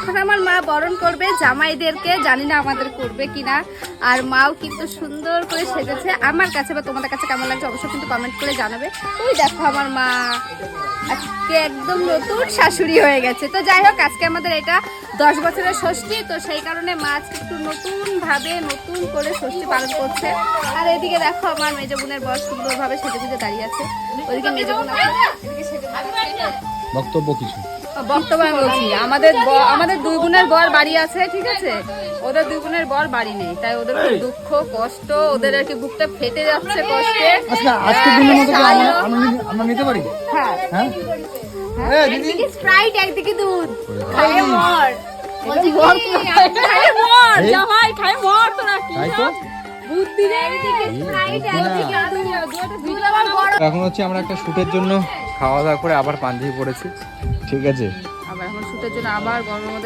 এখন আমার মা বরণ করবে জামাইদেরকে, জানি না আমাদের করবে কিনা। আর মাও কিন্তু সুন্দর করে সেজেছে। আমার কাছে বা তোমাদের কাছে কেমন লাগছে অবশ্যই কিন্তু কমেন্ট করে জানাবে। ওই দেখো আমার মা আজকে একদম নতুন শাশুড়ি হয়ে গেছে। তো যাই হোক, আজকে আমাদের এটা 10 বছরের ষষ্ঠী, তো সেই কারণে মা আজকে একটু নতুনভাবে নতুন করে ষষ্ঠী পালন করছে। আর এদিকে দেখো আমার মেজ বোনের বর সুন্দরভাবে সেজে গুজে দাঁড়িয়ে আছে। ওইদিকে মেজ বোন আছে, এদিকে সেজে গুজে আছে। বক্তব্য কিছু বক্তব্য আমি বলছি, আমাদের দুই বোনের বর বাড়ি আছে, ঠিক আছে, ওদের দুই বোনের বর বাড়ি নেই, তাই ওদের খুব দুঃখ কষ্ট, ওদের আর কি বুকটা ফেটে যাচ্ছে কষ্টে। আচ্ছা, আজকের দিনের মতো কি আমরা নিতে পারি? হ্যাঁ, হ্যাঁ একদিকে স্প্রাইট একদিকে দুধ খাইয়ে মর। বলছি খায় মর জামাই, খায় মর তোরা কি তাই তো। বুদ্ধি রে। একদিকে স্প্রাইট একদিকে দুধ আবার বড়। এখন হচ্ছে আমরা একটা শুটের জন্য খাওয়া দাওয়া করে আবার পাঞ্জাবি পড়েছি, ঠিক আছে। আবার এখন শুটের জন্য আবার গরমের মধ্যে